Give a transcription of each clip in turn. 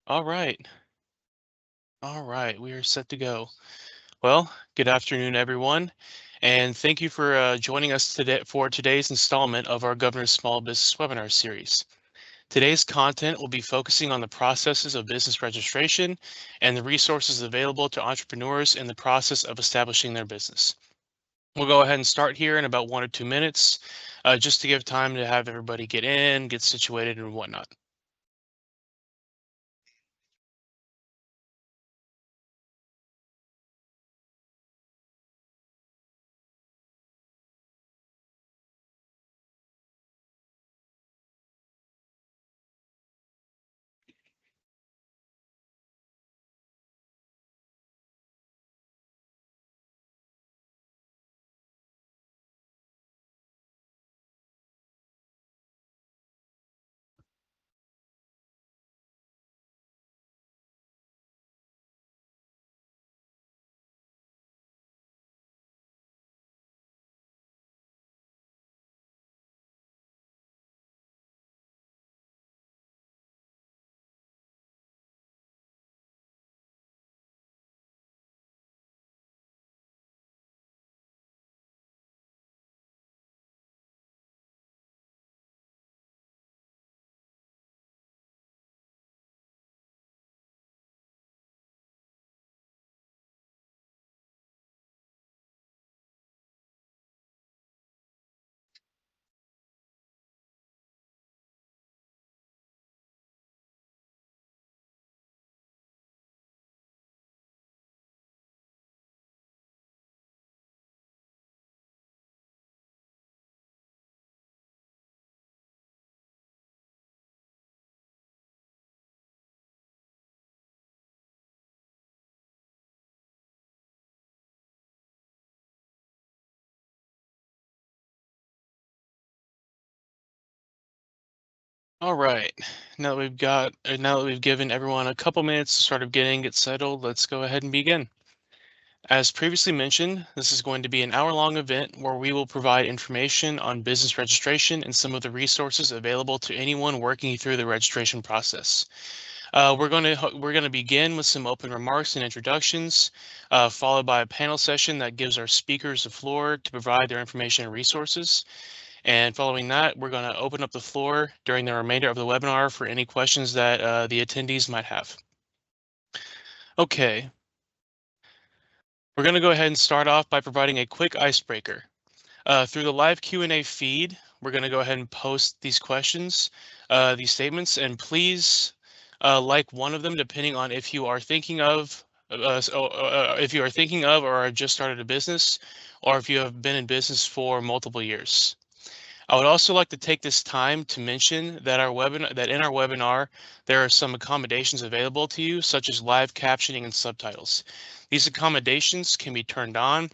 All right. We are set to go. Well, good afternoon, everyone, and thank you for joining us today for today's installment of our Governor's Small Business Webinar series. Today's content will be focusing on the processes of business registration and the resources available to entrepreneurs in the process of establishing their business. We'll go ahead and start here in about 1 or 2 minutes, just to give time to have everybody get in, get situated, and whatnot. All right. Now that we've given everyone a couple minutes to sort of get settled, let's go ahead and begin. As previously mentioned, this is going to be an hour-long event where we will provide information on business registration and some of the resources available to anyone working through the registration process. We're going to begin with some open remarks and introductions, followed by a panel session that gives our speakers the floor to provide their information and resources. And following that, we're going to open up the floor during the remainder of the webinar for any questions that the attendees might have. Okay, we're going to go ahead and start off by providing a quick icebreaker. Through the live Q&A feed, we're going to go ahead and post these questions, these statements, and please like one of them depending on if you are thinking of or have just started a business, or if you have been in business for multiple years. I would also like to take this time to mention that in our webinar, there are some accommodations available to you, such as live captioning and subtitles. These accommodations can be turned on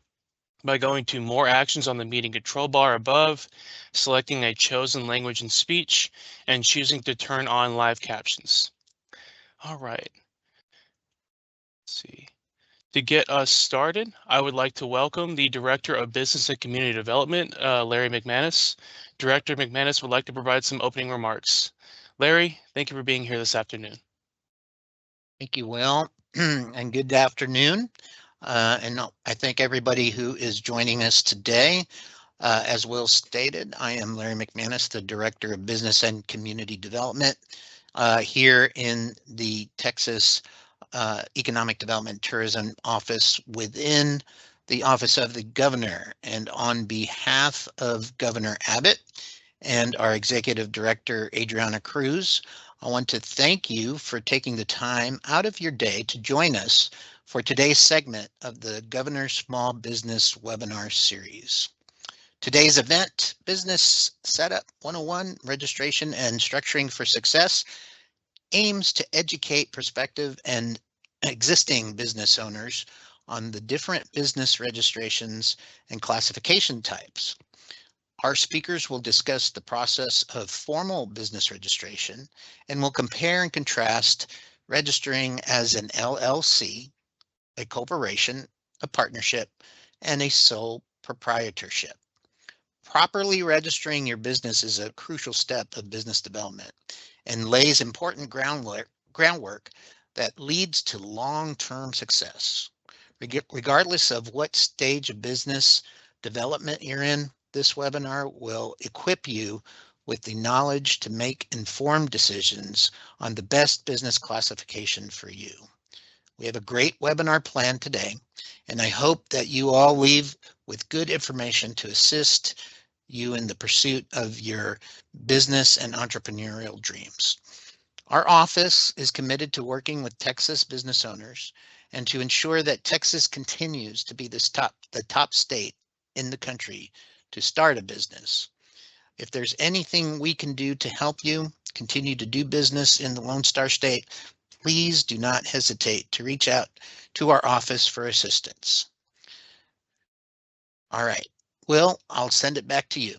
by going to more actions on the meeting control bar above, selecting a chosen language and speech, and choosing to turn on live captions. All right, let's see. To get us started, I would like to welcome the Director of Business and Community Development, Larry McManus. Director McManus would like to provide some opening remarks. Larry, thank you for being here this afternoon. Thank you, Will, and good afternoon. And I thank everybody who is joining us today. As Will stated, I am Larry McManus, the Director of Business and Community Development here in the Texas Economic Development Tourism Office within the Office of the Governor. And on behalf of Governor Abbott and our Executive Director, Adriana Cruz, I want to thank you for taking the time out of your day to join us for today's segment of the Governor's Small Business Webinar Series. Today's event, Business Setup 101, Registration and Structuring for Success, aims to educate prospective and existing business owners on the different business registrations and classification types. Our speakers will discuss the process of formal business registration and will compare and contrast registering as an LLC, a corporation, a partnership, and a sole proprietorship. Properly registering your business is a crucial step of business development and lays important groundwork groundwork that leads to long-term success. Regardless of what stage of business development you're in, this webinar will equip you with the knowledge to make informed decisions on the best business classification for you. We have a great webinar planned today, and I hope that you all leave with good information to assist you in the pursuit of your business and entrepreneurial dreams. Our office is committed to working with Texas business owners and to ensure that Texas continues to be the top state in the country to start a business. If there's anything we can do to help you continue to do business in the Lone Star State, please do not hesitate to reach out to our office for assistance. All right, Will, I'll send it back to you.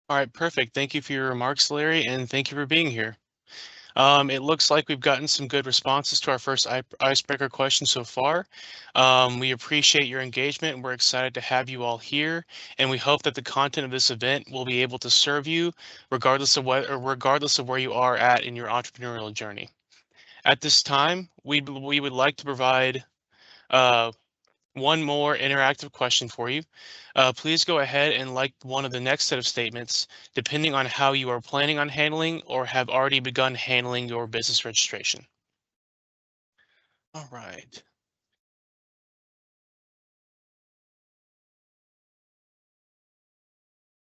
All right, perfect. Thank you for your remarks, Larry, and thank you for being here. It looks like we've gotten some good responses to our first icebreaker question so far. We appreciate your engagement and we're excited to have you all here. And we hope that the content of this event will be able to serve you regardless of where you are at in your entrepreneurial journey. At this time, we would like to provide one more interactive question for you. Please go ahead and like one of the next set of statements, depending on how you are planning on handling or have already begun handling your business registration. All right.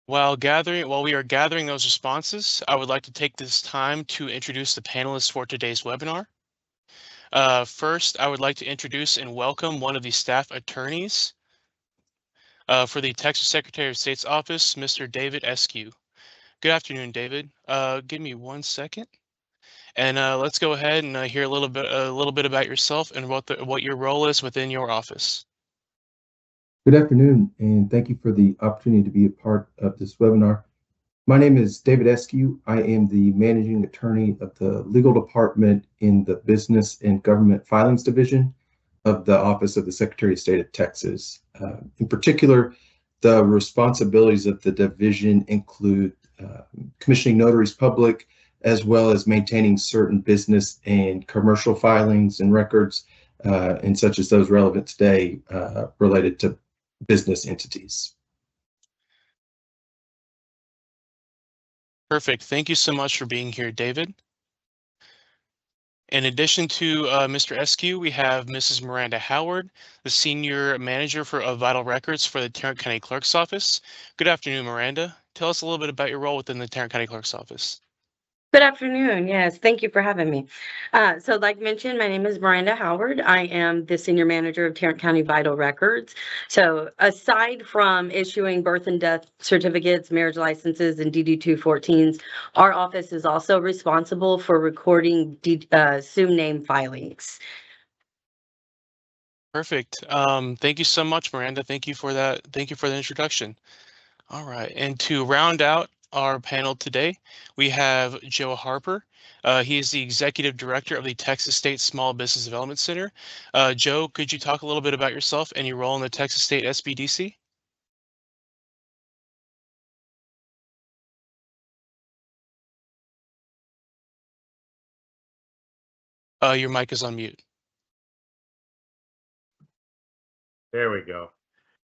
While we are gathering those responses, I would like to take this time to introduce the panelists for today's webinar. First, I would like to introduce and welcome one of the staff attorneys for the Texas Secretary of State's office, Mr. David Eskew. Good afternoon, David. Give me 1 second, and let's go ahead and hear a little bit about yourself and what your role is within your office. Good afternoon, and thank you for the opportunity to be a part of this webinar. My name is David Eskew. I am the managing attorney of the legal department in the Business and Government Filings Division of the Office of the Secretary of State of Texas. In particular, the responsibilities of the division include commissioning notaries public, as well as maintaining certain business and commercial filings and records, and such as those relevant today related to business entities. Perfect. Thank you so much for being here, David. In addition to Mr. Eskew, we have Mrs. Miranda Howard, the Senior Manager for Vital Records for the Tarrant County Clerk's Office. Good afternoon, Miranda. Tell us a little bit about your role within the Tarrant County Clerk's Office. Good afternoon. Yes, thank you for having me. So like mentioned, my name is Miranda Howard. I am the Senior Manager of Tarrant County Vital Records. So aside from issuing birth and death certificates, marriage licenses, and DD-214s, our office is also responsible for recording SUM name filings. Perfect. Thank you so much, Miranda. Thank you for that. Thank you for the introduction. All right, and to round out our panel today, we have Joe Harper. He is the Executive Director of the Texas State Small Business Development Center. Joe, could you talk a little bit about yourself and your role in the Texas State SBDC? Your mic is on mute. There we go.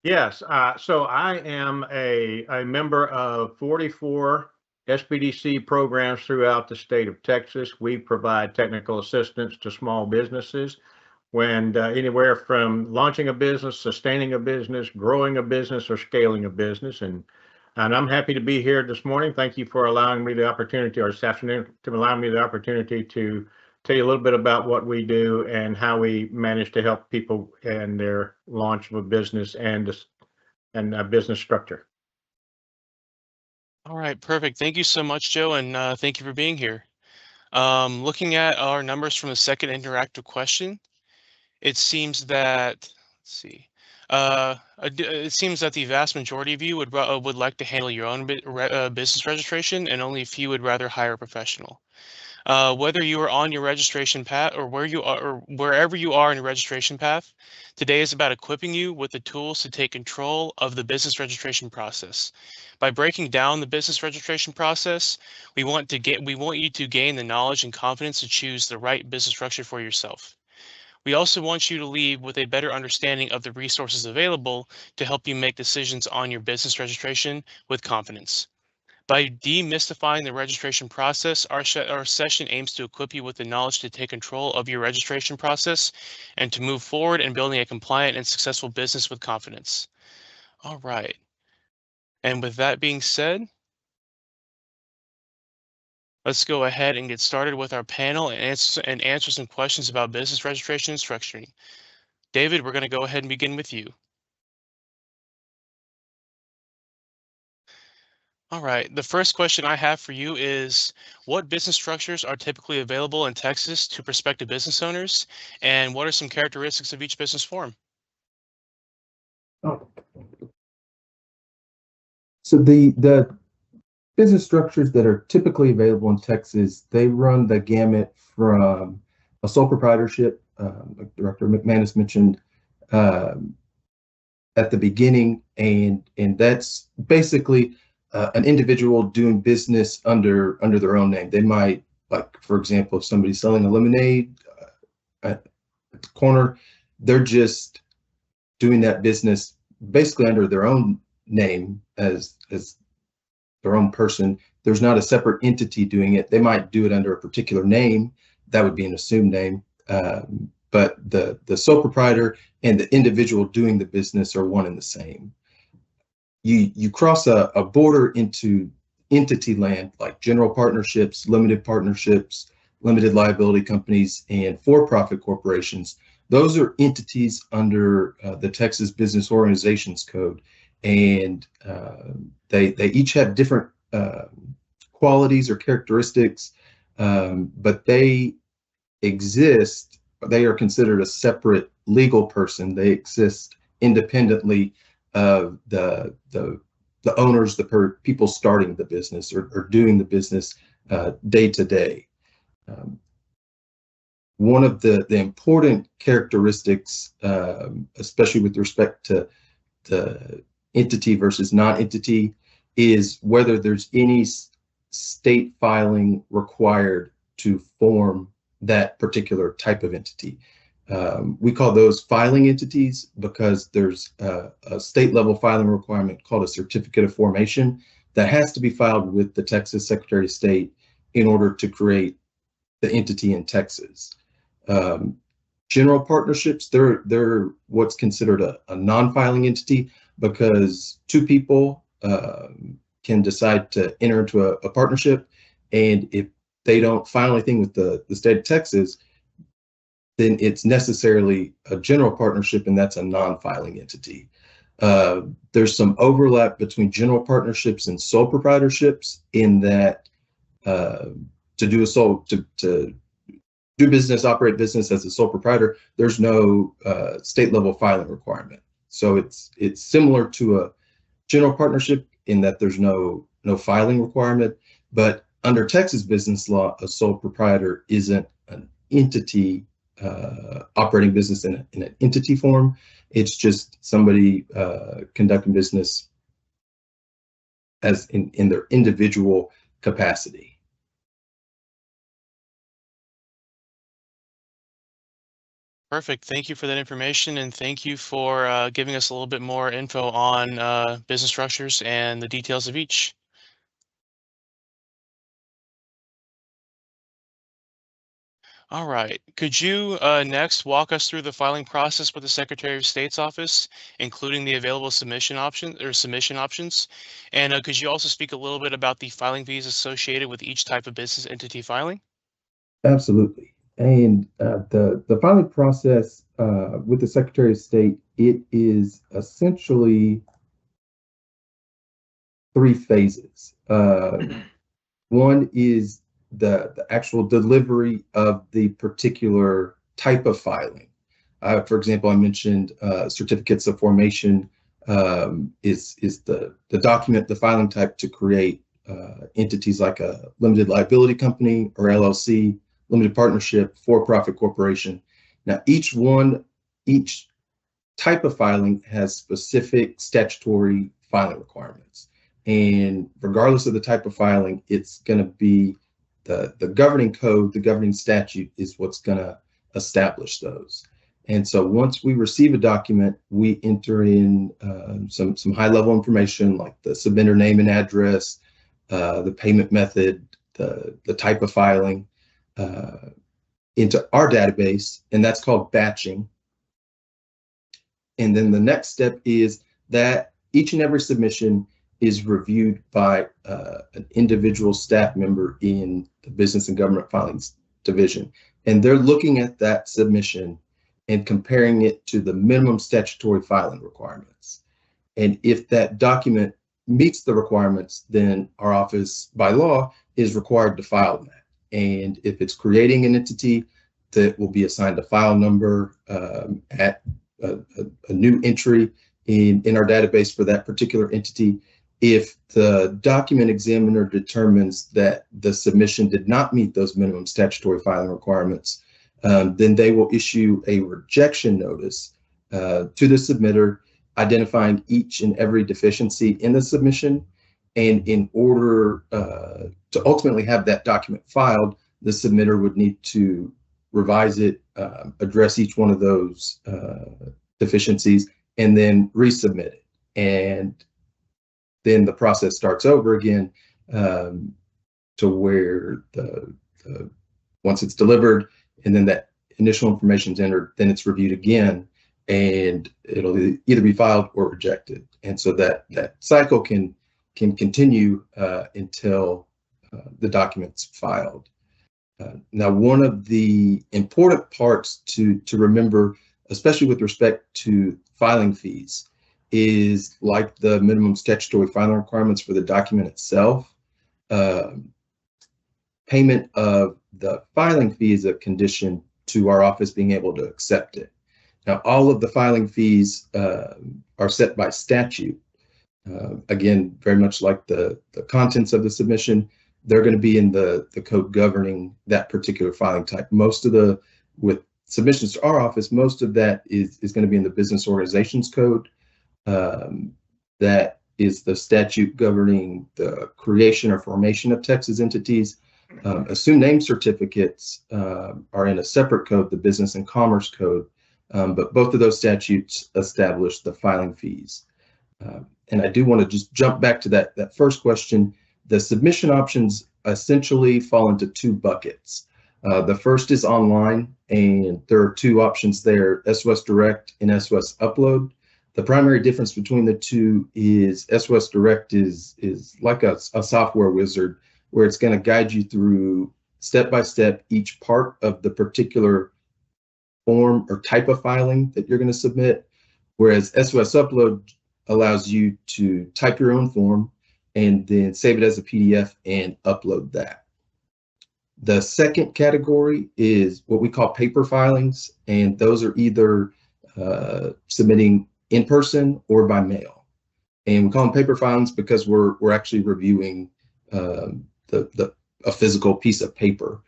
Yes, so I am a member of 44 SBDC programs throughout the state of Texas. We provide technical assistance to small businesses when anywhere from launching a business, sustaining a business, growing a business, or scaling a business. And I'm happy to be here this morning. Thank you for allowing me the opportunity, or this afternoon, to allow me the opportunity to tell you a little bit about what we do and how we manage to help people in their launch of a business and a business structure. All right, perfect. Thank you so much, Joe, and thank you for being here. Looking at our numbers from the second interactive question, it seems that, let's see, it seems that the vast majority of you would like to handle your own business registration, and only a few would rather hire a professional. Whether you are on your registration path or wherever you are in your registration path, today is about equipping you with the tools to take control of the business registration process. By breaking down the business registration process, we want you to gain the knowledge and confidence to choose the right business structure for yourself. We also want you to leave with a better understanding of the resources available to help you make decisions on your business registration with confidence. By demystifying the registration process, our session aims to equip you with the knowledge to take control of your registration process and to move forward in building a compliant and successful business with confidence. All right. And with that being said, let's go ahead and get started with our panel and answer some questions about business registration and structuring. David, we're going to go ahead and begin with you. All right, the first question I have for you is, what business structures are typically available in Texas to prospective business owners, and what are some characteristics of each business form? Oh. So the business structures that are typically available in Texas, they run the gamut from a sole proprietorship, like Director McManus mentioned at the beginning, and that's basically an individual doing business under their own name. They might, like, for example, if somebody's selling a lemonade at the corner, they're just doing that business basically under their own name as their own person. There's not a separate entity doing it. They might do it under a particular name. That would be an assumed name. But the sole proprietor and the individual doing the business are one and the same. You cross a border into entity land, like general partnerships, limited partnerships, limited liability companies, and for-profit corporations. Those are entities under the Texas Business Organizations Code, and they each have different qualities or characteristics, but they exist. They are considered a separate legal person. They exist independently of the owners, the people starting the business or doing the business day to day. One of the important characteristics, especially with respect to the entity versus non-entity, is whether there's any state filing required to form that particular type of entity. We call those filing entities because there's a state level filing requirement called a certificate of formation that has to be filed with the Texas Secretary of State in order to create the entity in Texas. General partnerships, they're what's considered a non-filing entity, because two people can decide to enter into a partnership, and if they don't file anything with the state of Texas, then it's necessarily a general partnership, and that's a non-filing entity. There's some overlap between general partnerships and sole proprietorships in that to do business, operate business as a sole proprietor, there's no state level filing requirement. So it's similar to a general partnership in that there's no filing requirement, but under Texas business law, a sole proprietor isn't an entity operating business in an entity form. It's just somebody conducting business as in their individual capacity. Perfect. Thank you for that information, and thank you for giving us a little bit more info on business structures and the details of each. All right. Could you next walk us through the filing process with the Secretary of State's office, including the available submission options? And could you also speak a little bit about the filing fees associated with each type of business entity filing? Absolutely. And the filing process with the Secretary of State, it is essentially 3 phases. One is the actual delivery of the particular type of filing. For example, I mentioned certificates of formation is the document, the filing type to create entities like a limited liability company or LLC, limited partnership, for-profit corporation. Now, each type of filing has specific statutory filing requirements. And regardless of the type of filing, it's going to be the governing code, the governing statute is what's going to establish those. And so once we receive a document, we enter in some high-level information like the submitter name and address, the payment method, the type of filing into our database, and that's called batching. And then the next step is that each and every submission is reviewed by an individual staff member in the Business and Government Filings Division. And they're looking at that submission and comparing it to the minimum statutory filing requirements. And if that document meets the requirements, then our office by law is required to file that. And if it's creating an entity, that will be assigned a file number at a new entry in our database for that particular entity. If the document examiner determines that the submission did not meet those minimum statutory filing requirements, then they will issue a rejection notice to the submitter identifying each and every deficiency in the submission. And in order to ultimately have that document filed, the submitter would need to revise it, address each one of those deficiencies, and then resubmit it. And then the process starts over again to where once it's delivered and then that initial information is entered, then it's reviewed again, and it'll either be filed or rejected. And so that cycle can continue until the document's filed. Now, one of the important parts to remember, especially with respect to filing fees, is like the minimum statutory filing requirements for the document itself, payment of the filing fee is a condition to our office being able to accept it. Now, all of the filing fees are set by statute. Again, very much like the contents of the submission, they're going to be in the code governing that particular filing type. With submissions to our office, most of that is going to be in the Business Organizations Code. That is the statute governing the creation or formation of Texas entities. Assumed name certificates are in a separate code, the Business and Commerce Code, but both of those statutes establish the filing fees. And I do want to just jump back to that first question. The submission options essentially fall into two buckets. The first is online, and there are two options there, SOS Direct and SOS Upload. The primary difference between the two is SOS Direct is like a software wizard where it's going to guide you through step-by-step each part of the particular form or type of filing that you're going to submit, whereas SOS Upload allows you to type your own form and then save it as a PDF and upload that. The second category is what we call paper filings, and those are either submitting in person or by mail. And we call them paper filings because we're actually reviewing a physical piece of paper.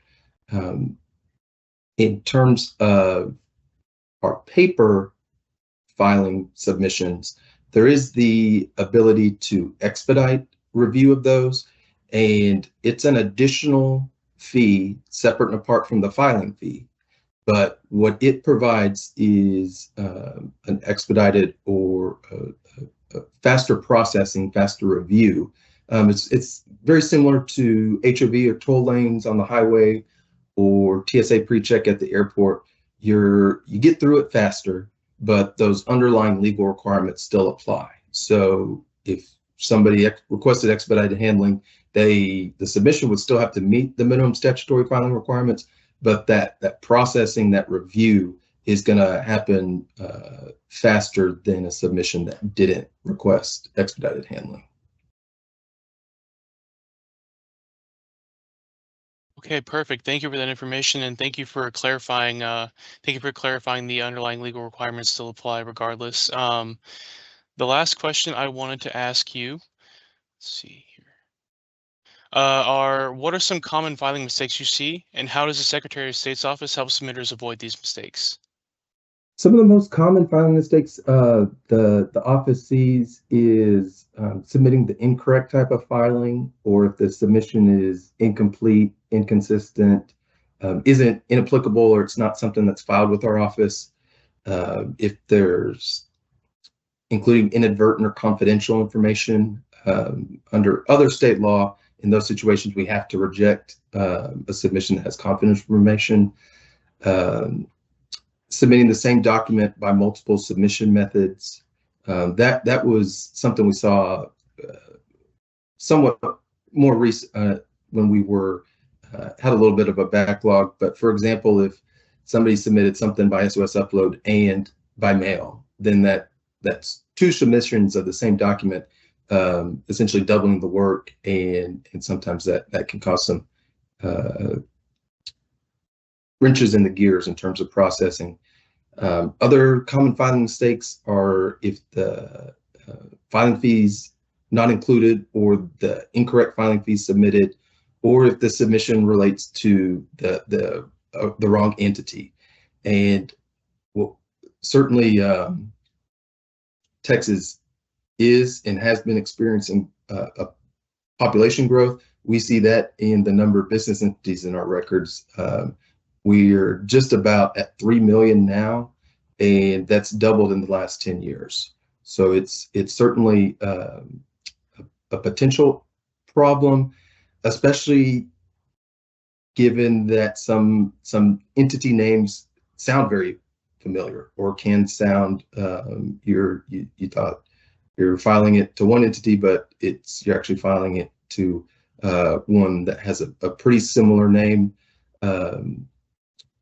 In terms of our paper filing submissions, there is the ability to expedite review of those, and it's an additional fee separate and apart from the filing fee. But what it provides is an expedited or a faster processing, faster review. It's very similar to HOV or toll lanes on the highway or TSA pre-check at the airport. You get through it faster, but those underlying legal requirements still apply. So if somebody requested expedited handling, the submission would still have to meet the minimum statutory filing requirements, but that processing, that review is going to happen faster than a submission that didn't request expedited handling. Okay, perfect. Thank you for that information, and thank you for clarifying. The underlying legal requirements still apply regardless. The last question I wanted to ask you. Let's see here. what are some common filing mistakes you see, and how does the Secretary of State's office help submitters avoid these mistakes? Some of the most common filing mistakes the office sees is submitting the incorrect type of filing, or if the submission is incomplete, inconsistent, isn't inapplicable, or it's not something that's filed with our office. If there's including inadvertent or confidential information under other state law, in those situations we have to reject a submission that has confidential information. Submitting the same document by multiple submission methods. That was something we saw somewhat more recent when we were had a little bit of a backlog. But for example, if somebody submitted something by SOS upload and by mail, then that's two submissions of the same document, essentially doubling the work, and sometimes that can cause some wrenches in the gears in terms of processing. Other common filing mistakes are if the filing fees not included, or the incorrect filing fees submitted, or if the submission relates to the wrong entity. And well, certainly Texas is and has been experiencing a population growth. We see that in the number of business entities in our records. We're just about at 3 million now, and that's doubled in the last 10 years. So it's certainly a potential problem, especially given that some entity names sound very familiar, or can sound you thought you're filing it to one entity, but you're actually filing it to one that has a pretty similar name.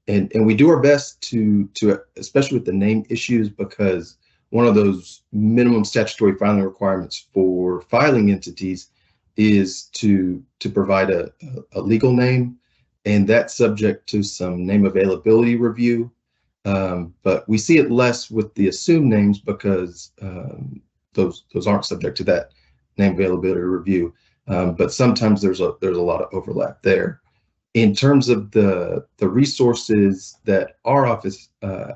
And we do our best to especially with the name issues, because one of those minimum statutory filing requirements for filing entities is to provide a legal name, and that's subject to some name availability review. But we see it less with the assumed names, because those aren't subject to that name availability review. But sometimes there's a lot of overlap there. In terms of the resources that our office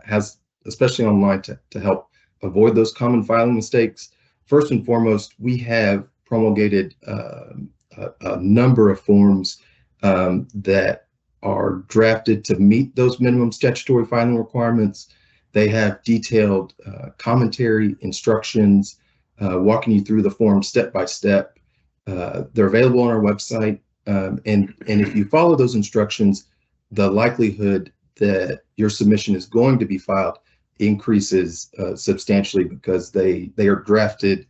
has, especially online, to help avoid those common filing mistakes, first and foremost, we have promulgated a number of forms that are drafted to meet those minimum statutory filing requirements. They have detailed commentary, instructions, walking you through the form step by step. They're available on our website. And if you follow those instructions, the likelihood that your submission is going to be filed increases substantially, because they are drafted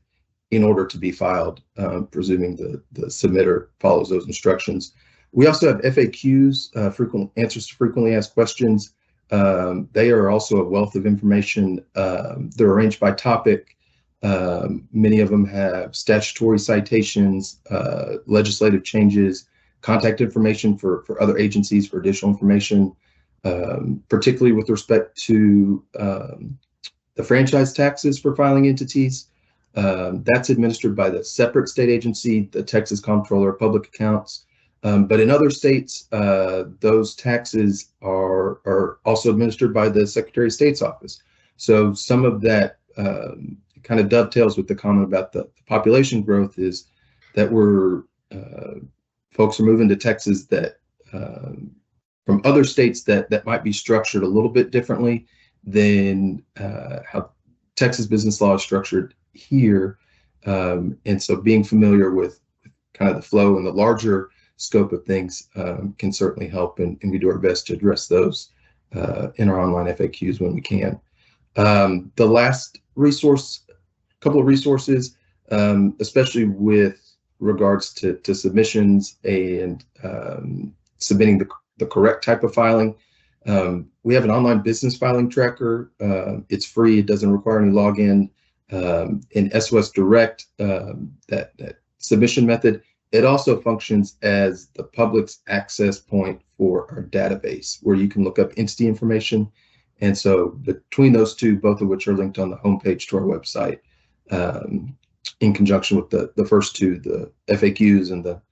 in order to be filed, presuming the submitter follows those instructions. We also have FAQs, frequent answers to frequently asked questions. They are also a wealth of information. They're arranged by topic. Many of them have statutory citations, legislative changes, contact information for other agencies for additional information, particularly with respect to the franchise taxes for filing entities. That's administered by the separate state agency, the Texas Comptroller of Public Accounts. But in other states, those taxes are also administered by the Secretary of State's office. So some of that kind of dovetails with the comment about the population growth, is that folks are moving to Texas that from other states that might be structured a little bit differently than how Texas business law is structured here. And so being familiar with kind of the flow and the larger scope of things can certainly help, and we do our best to address those in our online FAQs when we can. The last couple of resources, especially with regards to submissions and submitting the correct type of filing. We have an online business filing tracker. It's free. It doesn't require any login. In SOS Direct, that submission method, it also functions as the public's access point for our database, where you can look up entity information. And so between those two, both of which are linked on the homepage to our website, in conjunction with the first two, the FAQs and the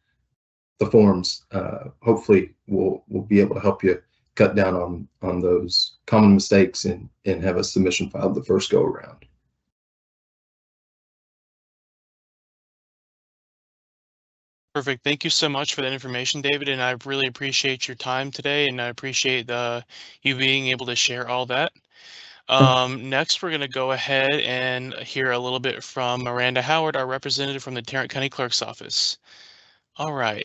the forms, hopefully we'll be able to help you cut down on those common mistakes and have a submission filed the first go around. Perfect. Thank you so much for that information, David, and I really appreciate your time today, and I appreciate you being able to share all that. Next, we're going to go ahead and hear a little bit from Miranda Howard, our representative from the Tarrant County Clerk's Office. All right.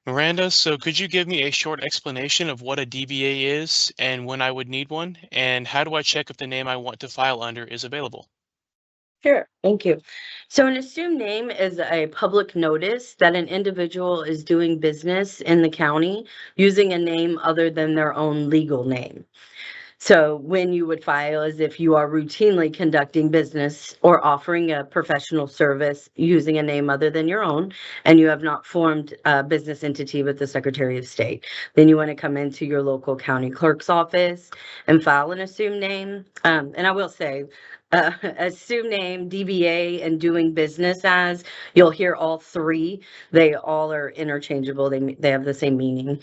Miranda, so could you give me a short explanation of what a DBA is and when I would need one? And how do I check if the name I want to file under is available? Sure, thank you. So an assumed name is a public notice that an individual is doing business in the county using a name other than their own legal name. So when you would file is if you are routinely conducting business or offering a professional service using a name other than your own, and you have not formed a business entity with the Secretary of State. Then you want to come into your local county clerk's office and file an assumed name. And I will say, assumed name, DBA, and doing business as, you'll hear all three. They all are interchangeable. They have the same meaning.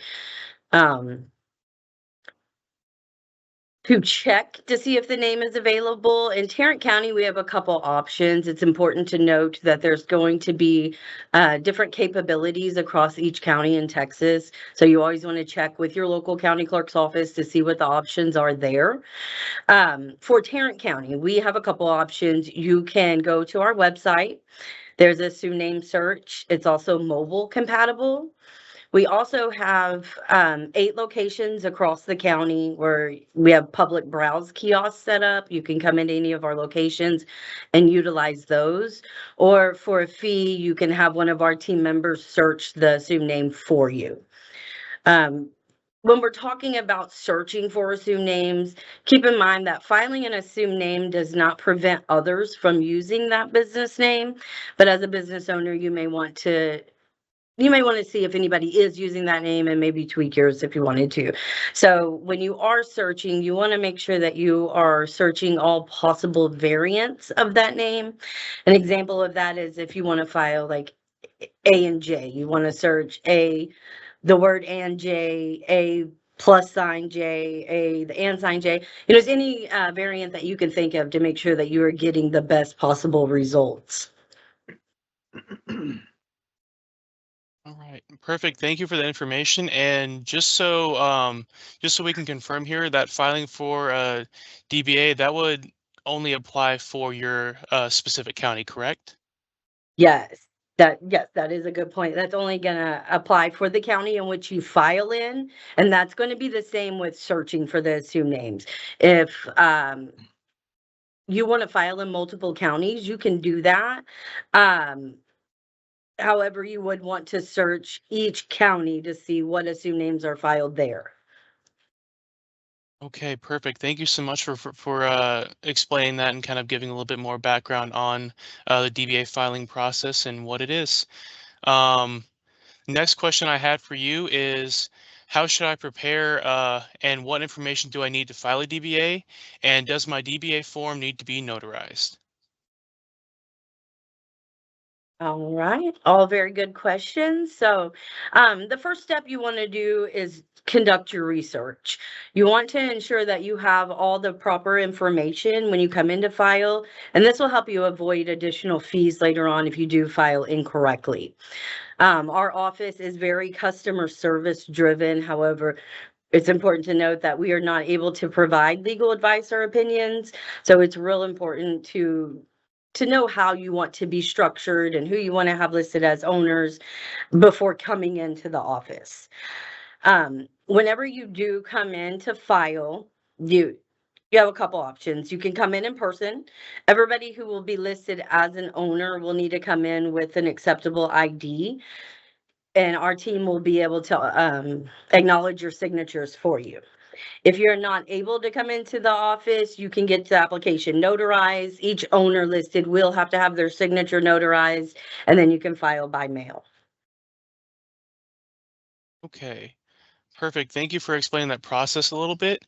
To check to see if the name is available. In Tarrant County, we have a couple options. It's important to note that there's going to be different capabilities across each county in Texas. So you always want to check with your local county clerk's office to see what the options are there. For Tarrant County, we have a couple options. You can go to our website. There's a assumed name search. It's also mobile compatible. We also have 8 locations across the county where we have public browse kiosks set up. You can come into any of our locations and utilize those. Or for a fee, you can have one of our team members search the assumed name for you. When we're talking about searching for assumed names, keep in mind that filing an assumed name does not prevent others from using that business name. But as a business owner, you may want to see if anybody is using that name and maybe tweak yours if you wanted to. So when you are searching, you want to make sure that you are searching all possible variants of that name. An example of that is if you want to file like A and J, you want to search the word and J, A +sign J, the and sign J. There's any variant that you can think of to make sure that you are getting the best possible results. All right, perfect. Thank you for that information. And just so we can confirm here that filing for DBA, that would only apply for your specific county, correct? Yes, that is a good point. That's only gonna apply for the county in which you file in, and that's going to be the same with searching for the assumed names. If you want to file in multiple counties, you can do that. However, you would want to search each county to see what assumed names are filed there. Okay, perfect. Thank you so much for explaining that and kind of giving a little bit more background on the DBA filing process and what it is. Next question I had for you is, how should I prepare and what information do I need to file a DBA? And does my DBA form need to be notarized? All right, all very good questions. So the first step you want to do is conduct your research. You want to ensure that you have all the proper information when you come in to file, and this will help you avoid additional fees later on if you do file incorrectly. Our office is very customer service driven. However, it's important to note that we are not able to provide legal advice or opinions. So it's real important to know how you want to be structured and who you want to have listed as owners before coming into the office. Whenever you do come in to file, you have a couple options. You can come in person. Everybody who will be listed as an owner will need to come in with an acceptable ID, and our team will be able to acknowledge your signatures for you. If you're not able to come into the office, you can get the application notarized. Each owner listed will have to have their signature notarized, and then you can file by mail. Okay, perfect. Thank you for explaining that process a little bit.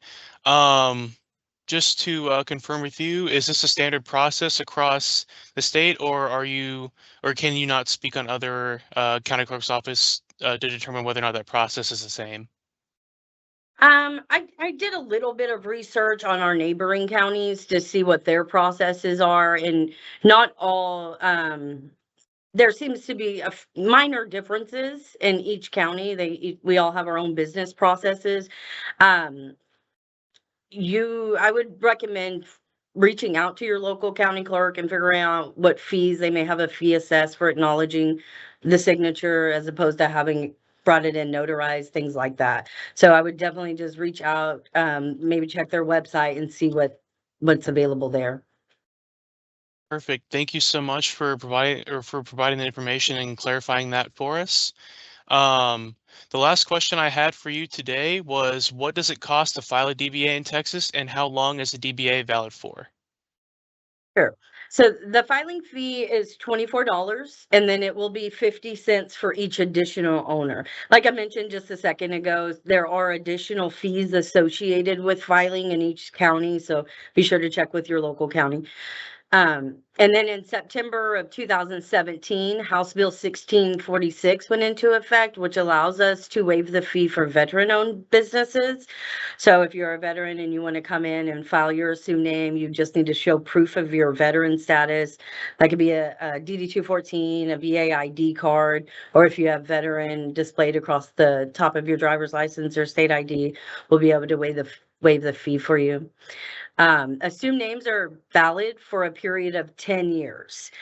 Just to confirm with you, is this a standard process across the state, or can you not speak on other county clerk's office to determine whether or not that process is the same? I did a little bit of research on our neighboring counties to see what their processes are, and not all, there seems to be minor differences in each county. We all have our own business processes. Um, I would recommend reaching out to your local county clerk and figuring out what fees they may have a fee assessed for acknowledging the signature, as opposed to having brought it in notarized, things like that. So I would definitely just reach out, maybe check their website and see what's available there. Perfect. Thank you so much for providing the information and clarifying that for us. The last question I had for you today was, what does it cost to file a DBA in Texas, and how long is the DBA valid for? Sure. So the filing fee is $24, and then it will be 50 cents for each additional owner. Like I mentioned just a second ago, there are additional fees associated with filing in each county, so be sure to check with your local county. And then in September of 2017, House Bill 1646 went into effect, which allows us to waive the fee for veteran-owned businesses. So if you're a veteran and you want to come in and file your assumed name, you just need to show proof of your veteran status. That could be a DD-214, a VA ID card, or if you have veteran displayed across the top of your driver's license or state ID, we'll be able to waive the fee for you. Assumed names are valid for a period of 10 years.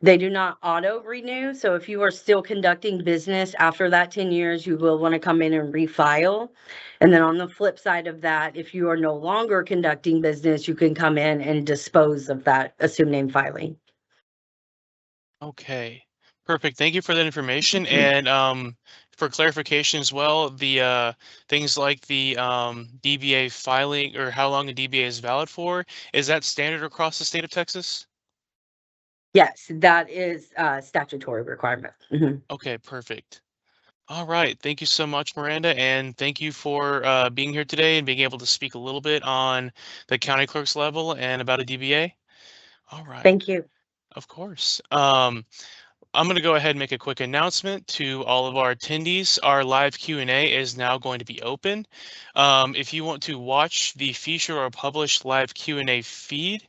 They do not auto renew. So if you are still conducting business after that 10 years, you will want to come in and refile. And then on the flip side of that, if you are no longer conducting business, you can come in and dispose of that assumed name filing. Okay, perfect. Thank you for that information. And for clarification as well, the things like the DBA filing, or how long a DBA is valid for, is that standard across the state of Texas? Yes, that is a statutory requirement. Okay, perfect. All right. Thank you so much, Miranda, and thank you for being here today and being able to speak a little bit on the county clerk's level and about a DBA. All right, Thank you. of course. I'm going to go ahead and make a quick announcement to all of our attendees. Our live Q&A is now going to be open. If you want to watch the feature or published live Q&A feed,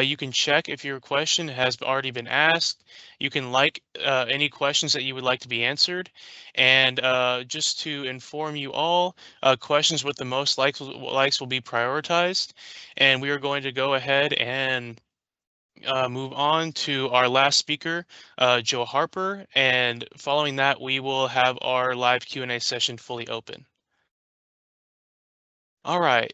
you can check if your question has already been asked. You can like any questions that you would like to be answered. And just to inform you all, questions with the most likes will be prioritized. And we are going to go ahead and move on to our last speaker, Joe Harper, and following that, we will have our live Q&A session fully open. All right.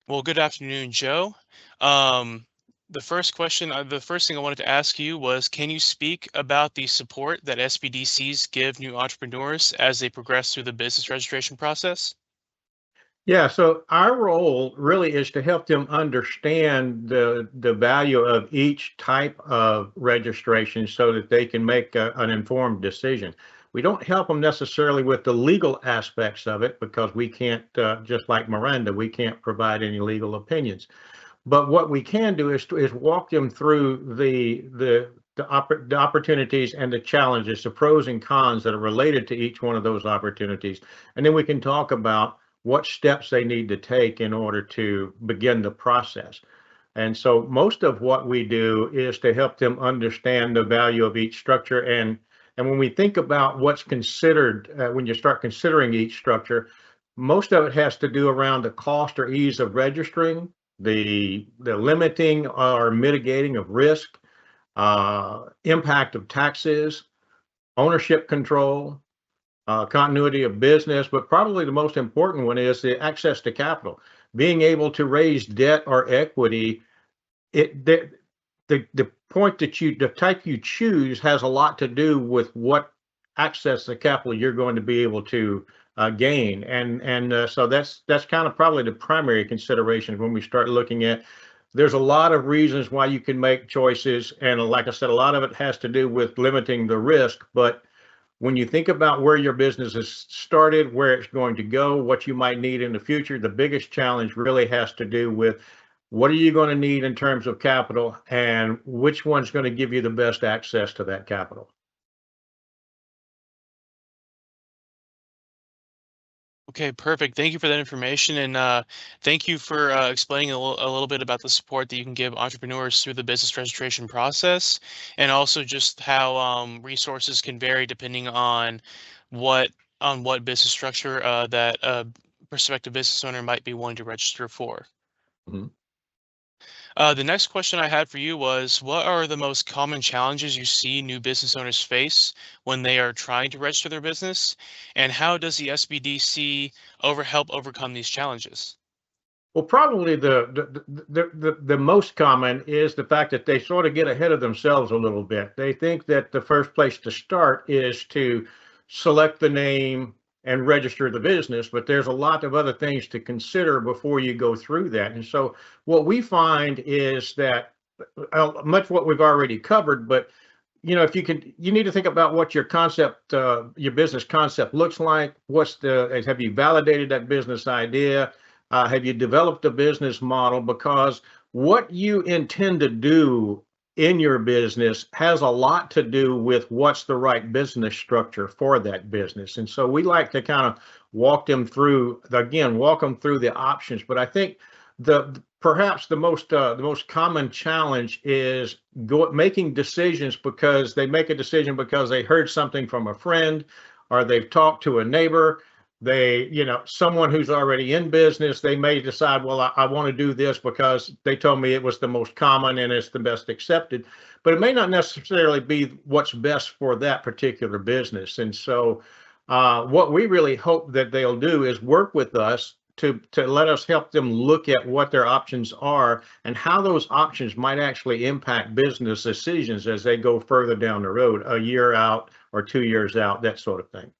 Well, good afternoon, Joe. The first thing I wanted to ask you was, can you speak about the support that SBDCs give new entrepreneurs as they progress through the business registration process? Yeah, so our role really is to help them understand the value of each type of registration so that they can make an informed decision. We don't help them necessarily with the legal aspects of it because we can't, just like Miranda, we can't provide any legal opinions. But what we can do is walk them through the opportunities and the challenges, the pros and cons that are related to each one of those opportunities. And then we can talk about what steps they need to take in order to begin the process. And so most of what we do is to help them understand the value of each structure. And when we think about what's considered, when you start considering each structure, most of it has to do around the cost or ease of registering, the limiting or mitigating of risk, impact of taxes, ownership control, continuity of business, but probably the most important one is the access to capital. Being able to raise debt or equity, the point that the type you choose has a lot to do with what access to capital you're going to be able to gain, and so that's kind of probably the primary consideration when we start looking at. There's a lot of reasons why you can make choices, and like I said, a lot of it has to do with limiting the risk, but when you think about where your business has started, where it's going to go, what you might need in the future, the biggest challenge really has to do with what are you going to need in terms of capital and which one's going to give you the best access to that capital. Okay, perfect. Thank you for that information, and thank you for explaining a little bit about the support that you can give entrepreneurs through the business registration process, and also just how resources can vary depending what what business structure that a prospective business owner might be wanting to register for. Mhm. The next question I had for you was, what are the most common challenges you see new business owners face when they are trying to register their business? And how does the SBDC help overcome these challenges? Well, probably the most common is the fact that they sort of get ahead of themselves a little bit. They think that the first place to start is to select the name and register the business, but there's a lot of other things to consider before you go through that. And so what we find is that much what we've already covered, but if you need to think about what your concept, your business concept looks like. Have you validated that business idea? Have you developed a business model? Because what you intend to do in your business has a lot to do with what's the right business structure for that business. And so we like to kind of walk them through the options. But I think perhaps the most common challenge is making decisions because they make a decision because they heard something from a friend, or they've talked to a neighbor. Someone who's already in business, they may decide, well, I want to do this because they told me it was the most common and it's the best accepted, but it may not necessarily be what's best for that particular business. And so what we really hope that they'll do is work with us to let us help them look at what their options are and how those options might actually impact business decisions as they go further down the road, a year out or 2 years out, that sort of thing.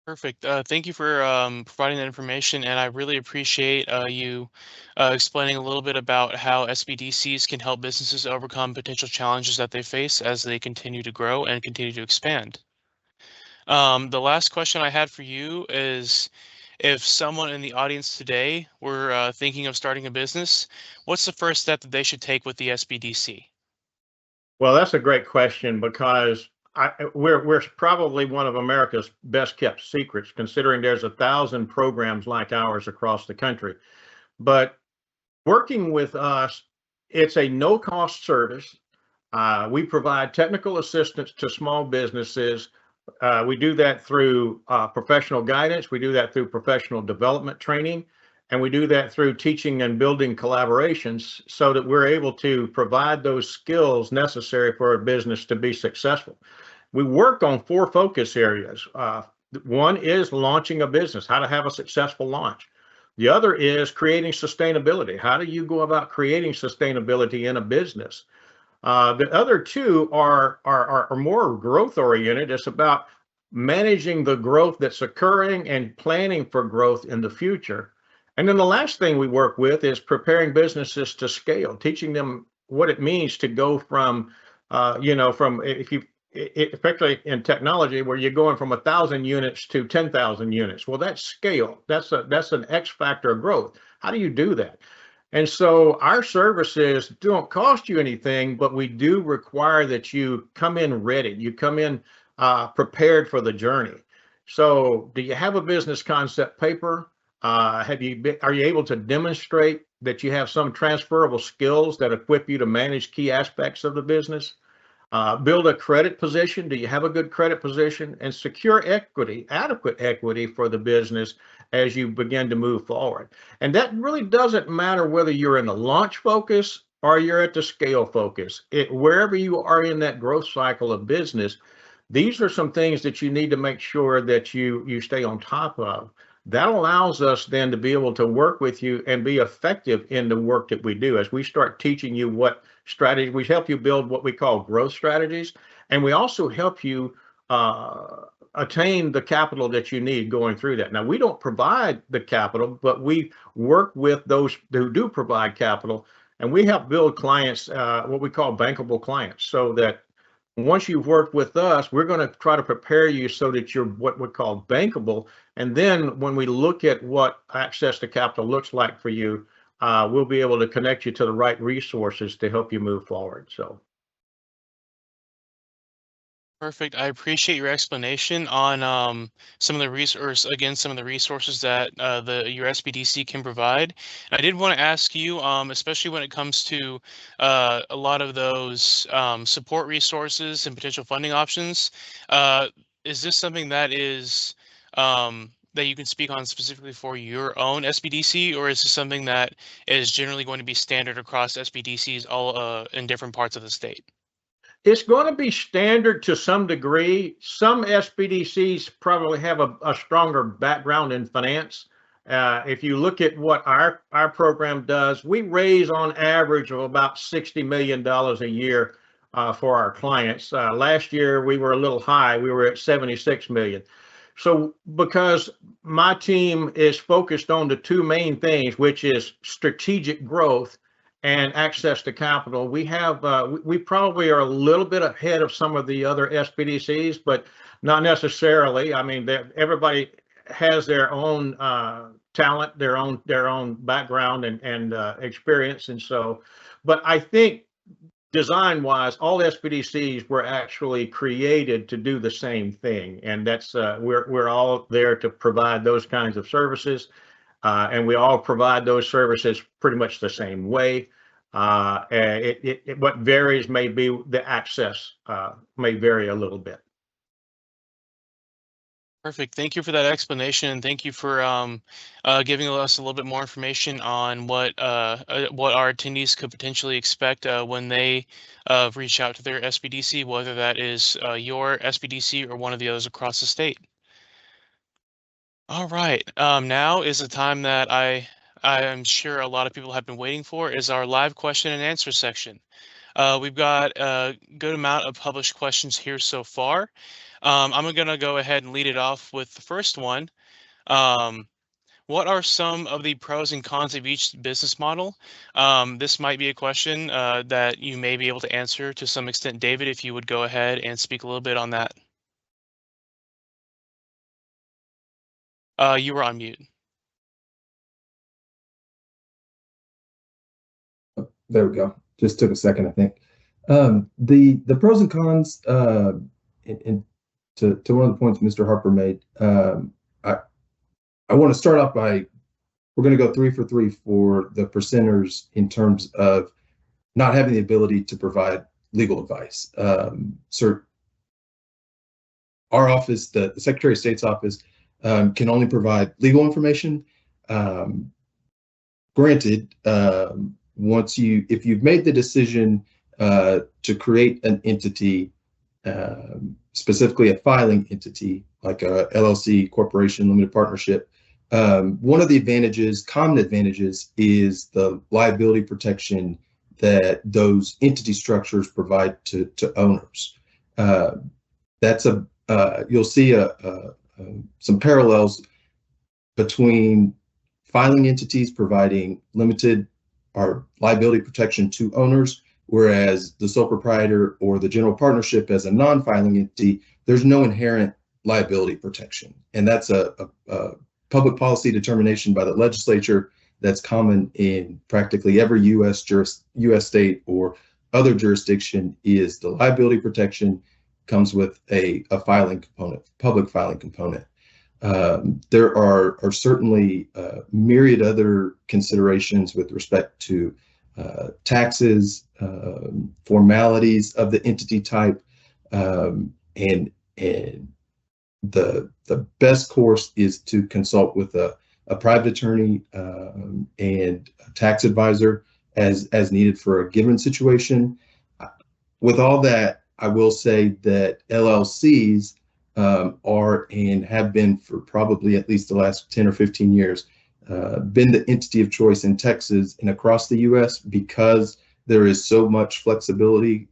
Perfect. Thank you for providing that information, and I really appreciate you explaining a little bit about how SBDCs can help businesses overcome potential challenges that they face as they continue to grow and continue to expand. The last question I had for you is, if someone in the audience today were thinking of starting a business, what's the first step that they should take with the SBDC? Well, that's a great question because we're probably one of America's best kept secrets, considering there's 1,000 programs like ours across the country. But working with us, it's a no-cost service. We provide technical assistance to small businesses. We do that through professional guidance. We do that through professional development training. And we do that through teaching and building collaborations so that we're able to provide those skills necessary for a business to be successful. We work on 4 focus areas. One is launching a business, how to have a successful launch. The other is creating sustainability. How do you go about creating sustainability in a business? The other 2 are more growth oriented. It's about managing the growth that's occurring and planning for growth in the future. And then the last thing we work with is preparing businesses to scale, teaching them what it means to go from, especially in technology, where you're going from 1,000 units to 10,000 units. Well, that's scale. That's an X factor of growth. How do you do that? And so our services don't cost you anything, but we do require that you come in ready. You come in prepared for the journey. So do you have a business concept paper? Are you able to demonstrate that you have some transferable skills that equip you to manage key aspects of the business? Build a credit position. Do you have a good credit position? And secure equity, adequate equity for the business as you begin to move forward. And that really doesn't matter whether you're in the launch focus or you're at the scale focus. Wherever you are in that growth cycle of business, these are some things that you need to make sure that you stay on top of. That allows us then to be able to work with you and be effective in the work that we do. As we start teaching you what strategy, we help you build what we call growth strategies, and we also help you attain the capital that you need going through that. Now, we don't provide the capital, but we work with those who do provide capital, and we help build clients, what we call bankable clients, so that once you've worked with us, we're going to try to prepare you so that you're what we call bankable. And then when we look at what access to capital looks like for you, we'll be able to connect you to the right resources to help you move forward. So. Perfect. I appreciate your explanation on some of the resources that your SBDC can provide. And I did want to ask you, especially when it comes to a lot of those support resources and potential funding options. Is this something that is that you can speak on specifically for your own SBDC, or is this something that is generally going to be standard across SBDCs all in different parts of the state? It's going to be standard to some degree. Some SBDCs probably have a stronger background in finance. If you look at what our program does, we raise on average of about $60 million a year for our clients. Last year, we were a little high. We were at 76 million. So because my team is focused on the two main things, which is strategic growth and access to capital, we probably are a little bit ahead of some of the other SBDCs, but not necessarily. I mean, everybody has their own talent, their own background and experience, and so. But I think design-wise, all SBDCs were actually created to do the same thing, and that's we're all there to provide those kinds of services. And we all provide those services pretty much the same way. What varies may be the access may vary a little bit. Perfect. Thank you for that explanation. Thank you for giving us a little bit more information on what our attendees could potentially expect when they reach out to their SBDC, whether that is your SBDC or one of the others across the state. All right. Now is the time that I am sure a lot of people have been waiting for, is our live question and answer section. We've got a good amount of published questions here so far. I'm going to go ahead and lead it off with the first one. What are some of the pros and cons of each business model? This might be a question that you may be able to answer to some extent. David, if you would go ahead and speak a little bit on that. You were on mute. There we go. Just took a second, I think. The pros and cons, and to one of the points Mr. Harper made, I want to start off by, we're going to go 3 for 3 for the percenters in terms of not having the ability to provide legal advice. Our office, the Secretary of State's office, can only provide legal information. Granted, if you've made the decision to create an entity, specifically a filing entity like a LLC, corporation, limited partnership, one of the common advantages is the liability protection that those entity structures provide to owners. You'll see some parallels between filing entities providing limited or liability protection to owners, whereas the sole proprietor or the general partnership as a non-filing entity, there's no inherent liability protection. And that's a public policy determination by the legislature that's common in practically every U.S. state or other jurisdiction. Is the liability protection comes with a filing component, public filing component. There are certainly myriad other considerations with respect to taxes, formalities of the entity type, and the best course is to consult with a private attorney and a tax advisor as needed for a given situation. With all that, I will say that LLCs are and have been for probably at least the last 10 or 15 years, been the entity of choice in Texas and across the U.S. because there is so much flexibility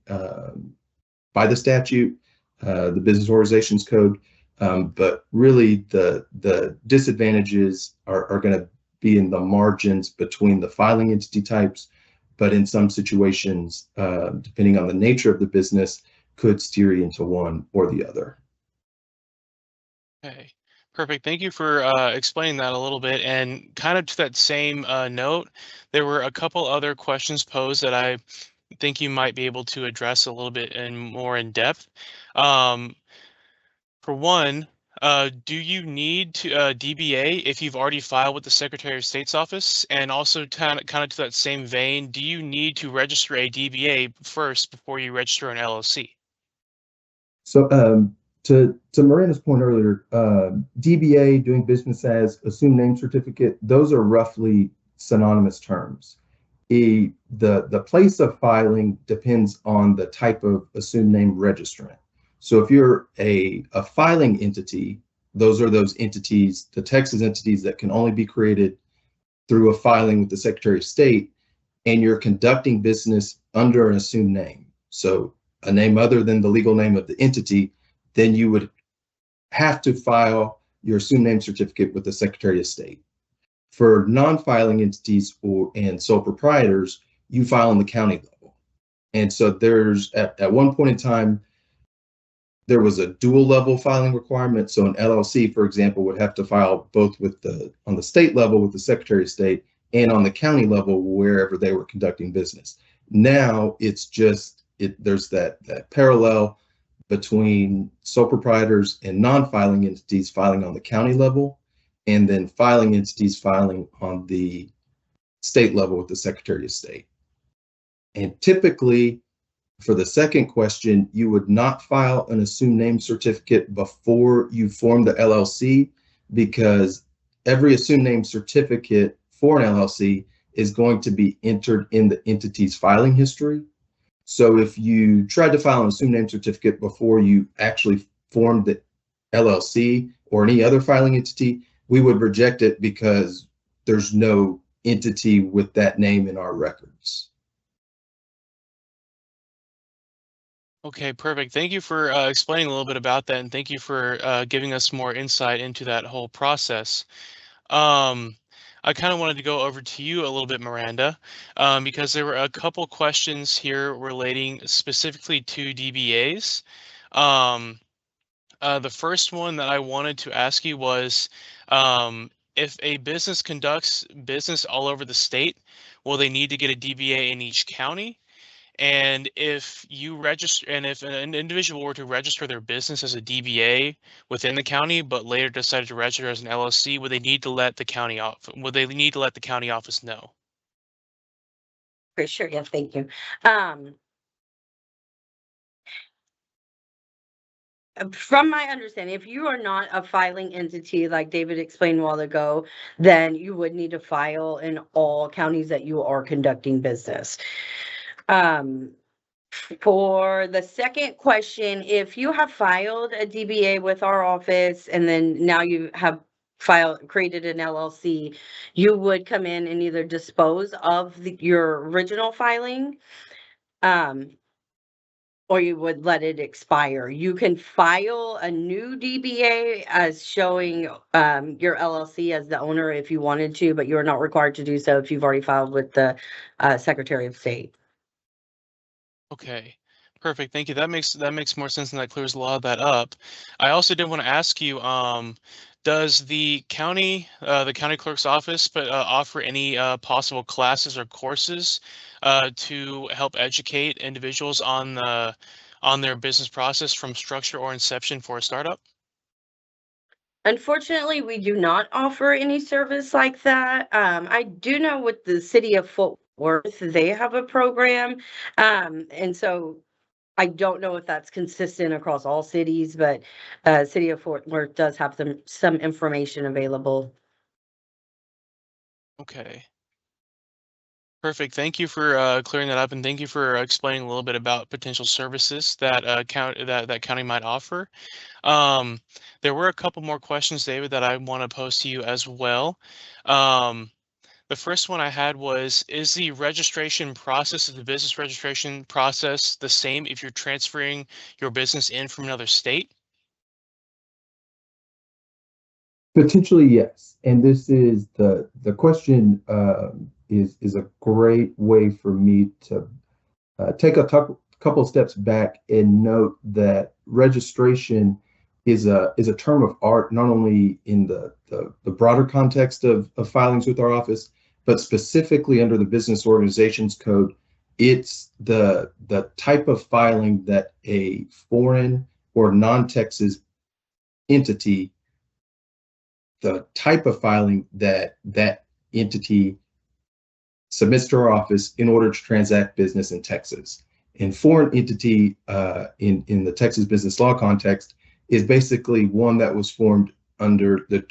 by the statute, the Business Organizations Code. But really, the disadvantages are going to be in the margins between the filing entity types, but in some situations, depending on the nature of the business, could steer you into one or the other. Okay, perfect. Thank you for explaining that a little bit. And kind of to that same note, there were a couple other questions posed that I think you might be able to address a little bit and more in depth. For one, do you need to DBA if you've already filed with the Secretary of State's office? And also kind of to that same vein, do you need to register a DBA first before you register an LLC? So to Miranda's point earlier, DBA, doing business as, assumed name certificate, those are roughly synonymous terms. The place of filing depends on the type of assumed name registrant. So if you're a filing entity, those are those entities, the Texas entities that can only be created through a filing with the Secretary of State, and you're conducting business under an assumed name. So a name other than the legal name of the entity, then you would have to file your assumed name certificate with the Secretary of State. For non-filing entities and sole proprietors, you file on the county level. And so there's, at one point in time, there was a dual level filing requirement. So an LLC, for example, would have to file both on the state level with the Secretary of State and on the county level wherever they were conducting business. Now it's just, there's that parallel between sole proprietors and non-filing entities filing on the county level, and then filing entities filing on the state level with the Secretary of State. And typically, for the second question, you would not file an assumed name certificate before you form the LLC, because every assumed name certificate for an LLC is going to be entered in the entity's filing history. So if you tried to file an assumed name certificate before you actually formed the LLC or any other filing entity, we would reject it because there's no entity with that name in our records. Okay, perfect. Thank you for explaining a little bit about that, and thank you for giving us more insight into that whole process. I kind of wanted to go over to you a little bit, Miranda, because there were a couple questions here relating specifically to DBAs. The first one that I wanted to ask you was, if a business conducts business all over the state, will they need to get a DBA in each county? And if you register, and if an individual were to register their business as a DBA within the county, but later decided to register as an LLC, would they need to let the county off? Would they need to let the county office know? For sure. Yeah, thank you. From my understanding, if you are not a filing entity, like David explained a while ago, then you would need to file in all counties that you are conducting business. For the second question, if you have filed a DBA with our office and then now you have created an LLC, you would come in and either dispose of your original filing, or you would let it expire. You can file a new DBA as showing your LLC as the owner if you wanted to, but you're not required to do so if you've already filed with the Secretary of State. Okay, perfect. Thank you. That makes more sense, and that clears a lot of that up. I also did want to ask you, does the county clerk's office offer any possible classes or courses to help educate individuals on their business process from structure or inception for a startup? Unfortunately, we do not offer any service like that. I do know with the city of Fort Worth, they have a program. And so I don't know if that's consistent across all cities, but city of Fort Worth does have some information available. Okay. Perfect. Thank you for clearing that up, and thank you for explaining a little bit about potential services that that county might offer. There were a couple more questions, David, that I want to pose to you as well. The first one I had was, is the registration process, the business registration process, the same if you're transferring your business in from another state? Potentially, yes. And this is the question is a great way for me to take a couple steps back and note that registration is a term of art, not only in the broader context of filings with our office, but specifically under the Business Organizations Code it's the type of filing that a foreign or non-Texas entity, the type of filing that that entity submits to our office in order to transact business in Texas. And foreign entity in the Texas business law context is basically one that was formed under the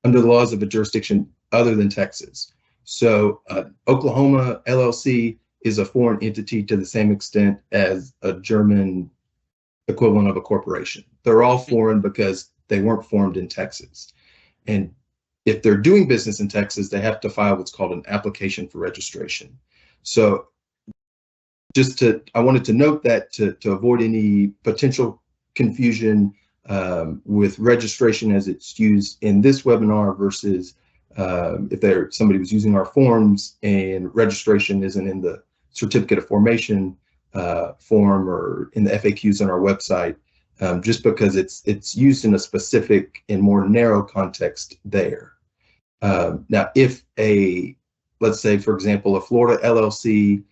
laws of a jurisdiction other than Texas. So Oklahoma LLC is a foreign entity to the same extent as a German equivalent of a corporation. They're all foreign because they weren't formed in Texas. And if they're doing business in Texas, they have to file what's called an application for registration. So I wanted to note that to avoid any potential confusion with registration as it's used in this webinar versus if somebody was using our forms and registration isn't in the certificate of formation form or in the FAQs on our website, just because it's used in a specific and more narrow context there. Now, if let's say, for example, a Florida LLC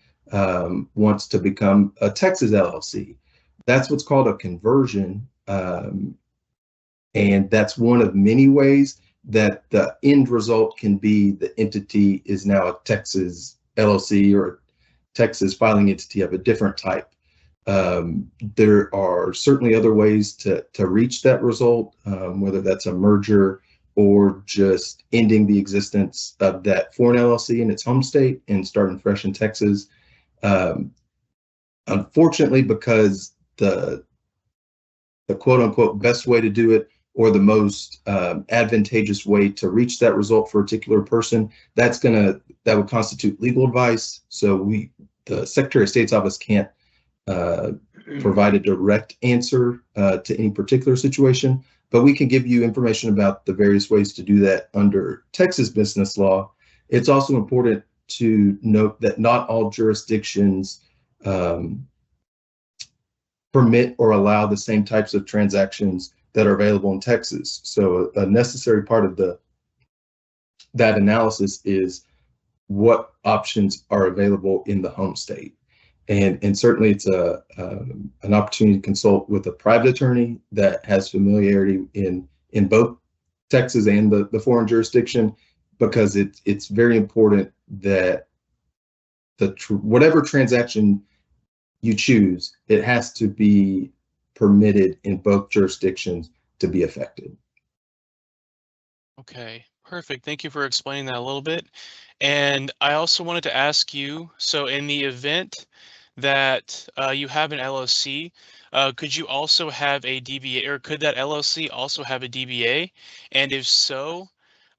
wants to become a Texas LLC, that's what's called a conversion. And that's one of many ways that the end result can be the entity is now a Texas LLC or a Texas filing entity of a different type. There are certainly other ways to reach that result, whether that's a merger or just ending the existence of that foreign LLC in its home state and starting fresh in Texas. Unfortunately, because the quote unquote best way to do it or the most advantageous way to reach that result for a particular person, that would constitute legal advice. So the Secretary of State's office can't provide a direct answer to any particular situation, but we can give you information about the various ways to do that under Texas business law. It's also important to note that not all jurisdictions permit or allow the same types of transactions that are available in Texas. So a necessary part of that analysis is what options are available in the home state. And certainly it's an opportunity to consult with a private attorney that has familiarity in both Texas and the foreign jurisdiction, because it's very important that whatever transaction you choose, it has to be permitted in both jurisdictions to be effective. Okay, perfect. Thank you for explaining that a little bit. And I also wanted to ask you, so in the event that you have an LLC, could you also have a DBA, or could that LLC also have a DBA? And if so,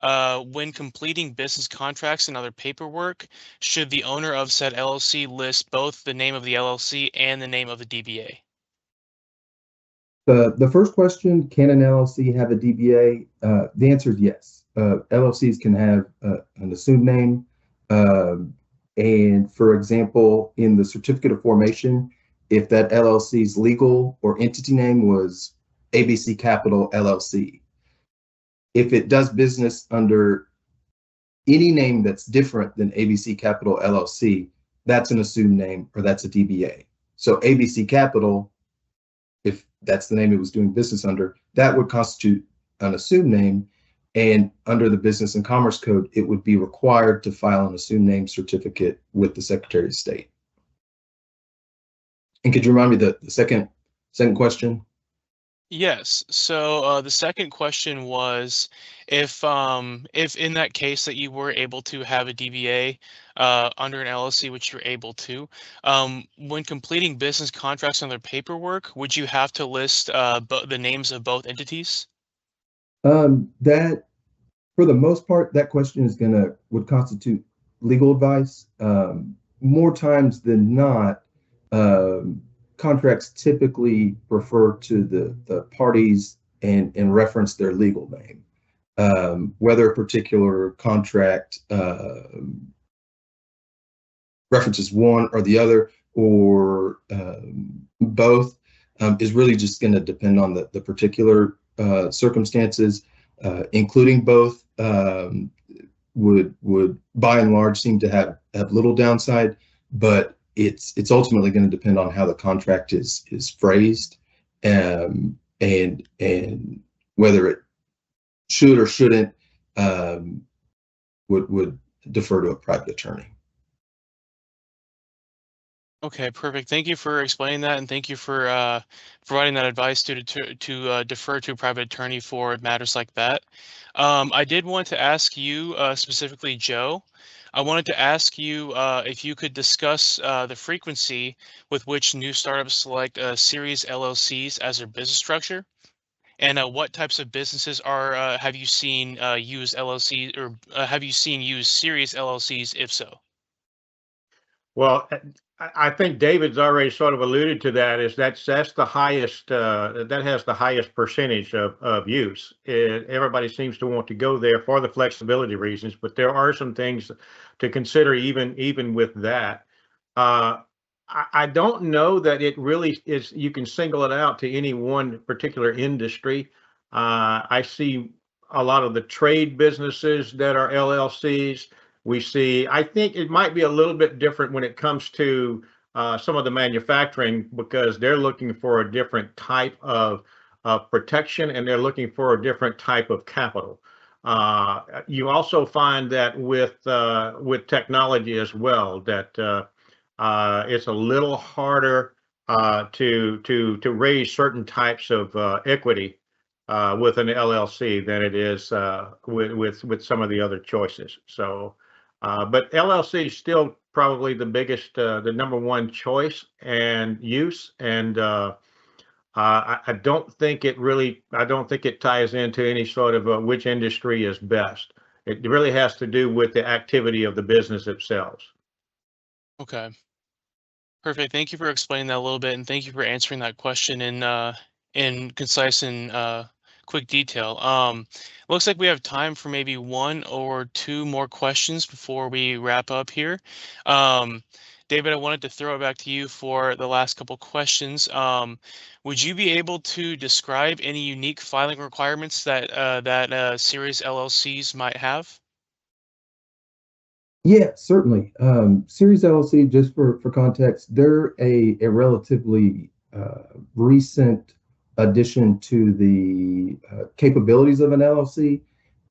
when completing business contracts and other paperwork, should the owner of said LLC list both the name of the LLC and the name of the DBA? The first question, can an LLC have a DBA? The answer is yes. LLCs can have an assumed name. And for example, in the certificate of formation, if that LLC's legal or entity name was ABC Capital LLC, if it does business under any name that's different than ABC Capital LLC, that's an assumed name or that's a DBA. So ABC Capital, if that's the name it was doing business under, that would constitute an assumed name. And under the Business and Commerce Code, it would be required to file an assumed name certificate with the Secretary of State. And could you remind me the second question? Yes. So the second question was, if in that case that you were able to have a DBA under an LLC, which you're able to, when completing business contracts and their paperwork, would you have to list the names of both entities? That, for the most part, that question would constitute legal advice. More times than not, contracts typically refer to the parties and reference their legal name. Whether a particular contract references one or the other or both is really just going to depend on the particular circumstances. Including both would by and large seem to have little downside. but it's ultimately going to depend on how the contract is phrased, and whether it should or shouldn't, would defer to a private attorney. Okay, perfect. Thank you for explaining that, and thank you for providing that advice to defer to a private attorney for matters like that. I did want to ask you specifically, Joe. I wanted to ask you if you could discuss the frequency with which new startups select series LLCs as their business structure, and what types of businesses have you seen use LLCs, or have you seen use series LLCs, if so? Well, I think David's already sort of alluded to that. That's the highest, that has the highest percentage of use. Everybody seems to want to go there for the flexibility reasons, but there are some things to consider even with that. I don't know that it really is, you can single it out to any one particular industry. I see a lot of the trade businesses that are LLCs. We see, I think it might be a little bit different when it comes to some of the manufacturing, because they're looking for a different type of protection, and they're looking for a different type of capital. You also find that with technology as well, that it's a little harder to raise certain types of equity with an LLC than it is with some of the other choices. So, but LLC is still probably the biggest, the number one choice and use. And I don't think it ties into any sort of which industry is best. It really has to do with the activity of the business itself. Okay. Perfect. Thank you for explaining that a little bit, and thank you for answering that question in concise and quick detail. Looks like we have time for maybe one or two more questions before we wrap up here. David, I wanted to throw it back to you for the last couple questions. Would you be able to describe any unique filing requirements that series LLCs might have? Yeah, certainly. Series LLC, just for context, they're a relatively recent addition to the capabilities of an LLC.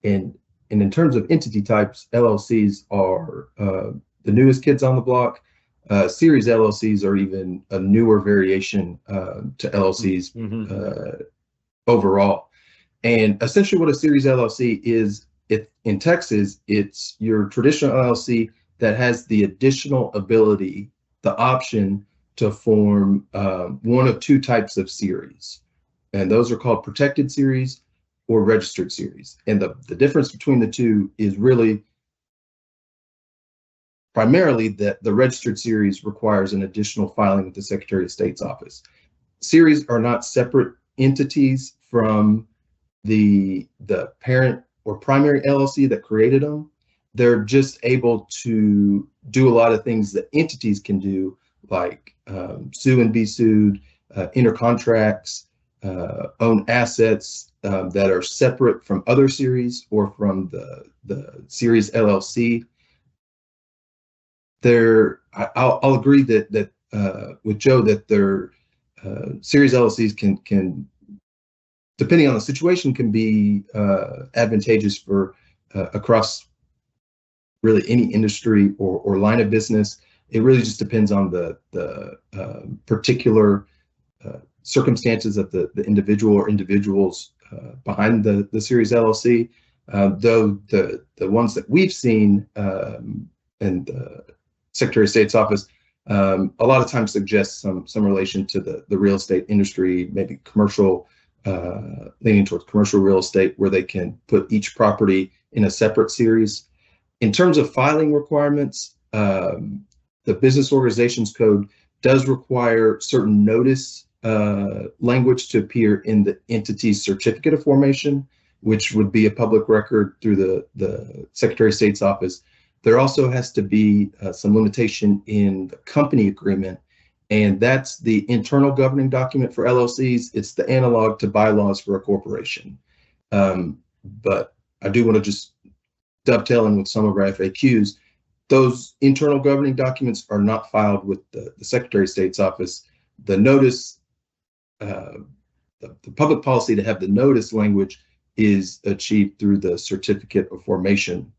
And in terms of entity types, LLCs are the newest kids on the block. Series LLCs are even a newer variation to LLCs overall. And essentially what a series LLC is, in Texas, it's your traditional LLC that has the additional ability, the option to form one of two types of series. And those are called protected series or registered series. And the difference between the two is really primarily that the registered series requires an additional filing with the Secretary of State's office. Series are not separate entities from the parent or primary LLC that created them. They're just able to do a lot of things that entities can do, like sue and be sued, enter contracts, own assets that are separate from other series or from the series LLC. I'll agree that with Joe that their series LLCs can, depending on the situation, can be advantageous for across really any industry or line of business. It really just depends on the particular circumstances of the individual or individuals behind the series LLC. Though the ones that we've seen in the Secretary of State's office a lot of times suggest some relation to the real estate industry, maybe commercial, leaning towards commercial real estate, where they can put each property in a separate series. In terms of filing requirements, the Business Organizations Code does require certain notice language to appear in the entity's certificate of formation, which would be a public record through the Secretary of State's office. There also has to be some limitation in the company agreement, and that's the internal governing document for LLCs. It's the analog to bylaws for a corporation. But I do want to just dovetail in with some of our FAQs. those internal governing documents are not filed with the Secretary of State's office. The notice, the public policy to have the notice language is achieved through the certificate of formation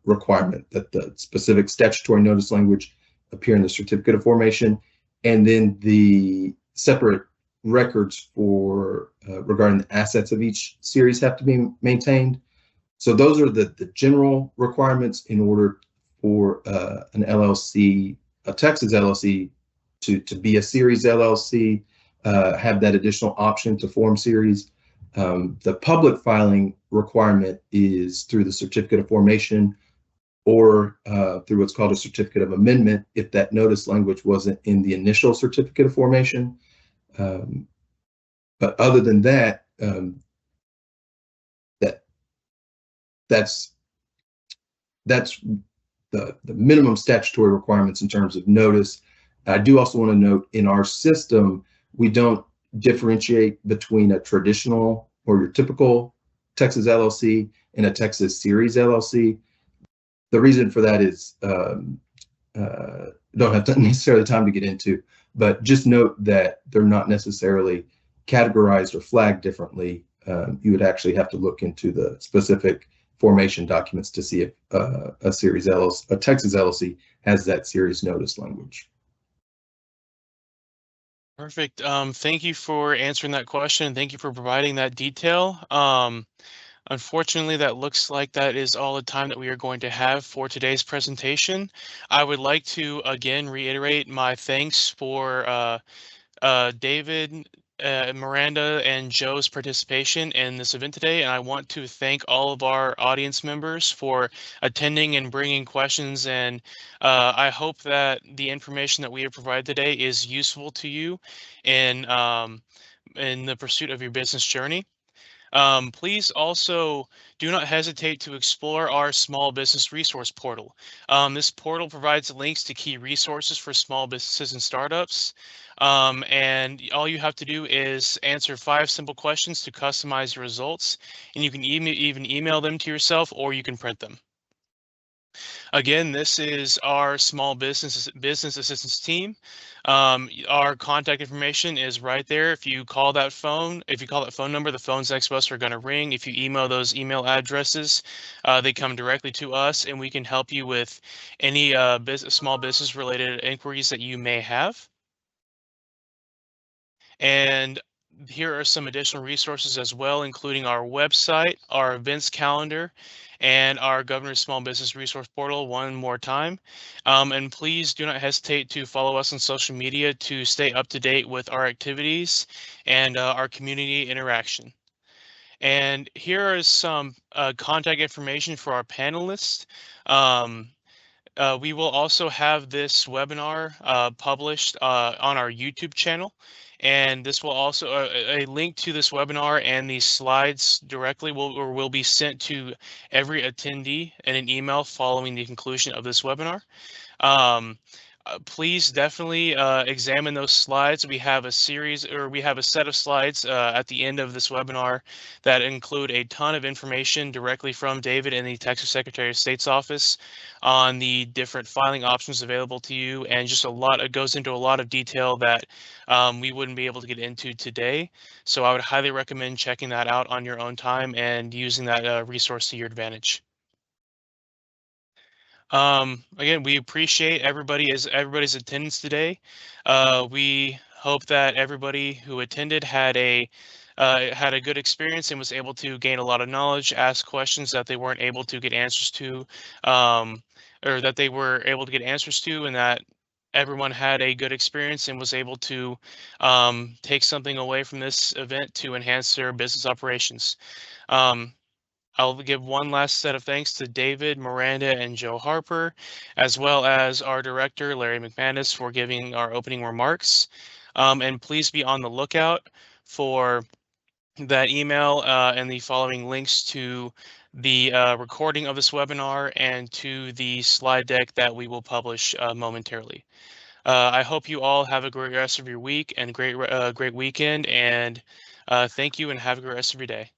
requirement, that the specific statutory notice language appear in the certificate of formation, and then the separate records for regarding the assets of each series have to be maintained. So those are the general requirements in order for an LLC, a Texas LLC, to be a series LLC, have that additional option to form series. The public filing requirement is through the certificate of formation or through what's called a certificate of amendment if that notice language wasn't in the initial certificate of formation. But other than that, that's the minimum statutory requirements in terms of notice. I do also want to note in our system, we don't differentiate between a traditional or your typical Texas LLC and a Texas series LLC. The reason for that is don't have necessarily time to get into, but just note that they're not necessarily categorized or flagged differently. You would actually have to look into the specific formation documents to see if a series LLC, a Texas LLC, has that series notice language. Perfect. Thank you for answering that question. Thank you for providing that detail. Unfortunately, that looks like that is all the time that we are going to have for today's presentation. I would like to again reiterate my thanks for David, Miranda, and Joe's participation in this event today, and I want to thank all of our audience members for attending and bringing questions, and I hope that the information that we have provided today is useful to you in the pursuit of your business journey. Please also do not hesitate to explore our small business resource portal. This portal provides links to key resources for small businesses and startups. And all you have to do is answer 5 simple questions to customize your results. And you can even email them to yourself, or you can print them. Again, this is our small business assistance team. Our contact information is right there. If you call that phone number, the phones next to us are going to ring. If you email those email addresses, they come directly to us, and we can help you with any small business related inquiries that you may have. And here are some additional resources as well, including our website, our events calendar, and our Governor's Small Business Resource Portal one more time. And please do not hesitate to follow us on social media to stay up to date with our activities and our community interaction. And here is some contact information for our panelists. We will also have this webinar published on our YouTube channel. And this will also, a link to this webinar and these slides directly will be sent to every attendee in an email following the conclusion of this webinar. Please definitely examine those slides. We have a set of slides at the end of this webinar that include a ton of information directly from David in the Texas Secretary of State's office on the different filing options available to you, and just it goes into a lot of detail that we wouldn't be able to get into today. So I would highly recommend checking that out on your own time and using that resource to your advantage. Again, we appreciate everybody's attendance today. We hope that everybody who attended had a good experience and was able to gain a lot of knowledge, ask questions that they weren't able to get answers to, or that they were able to get answers to, and that everyone had a good experience and was able to take something away from this event to enhance their business operations. I'll give one last set of thanks to David, Miranda, and Joe Harper, as well as our director, Larry McManus, for giving our opening remarks. And please be on the lookout for that email and the following links to the recording of this webinar and to the slide deck that we will publish momentarily. I hope you all have a great rest of your week and great weekend, and thank you and have a great rest of your day.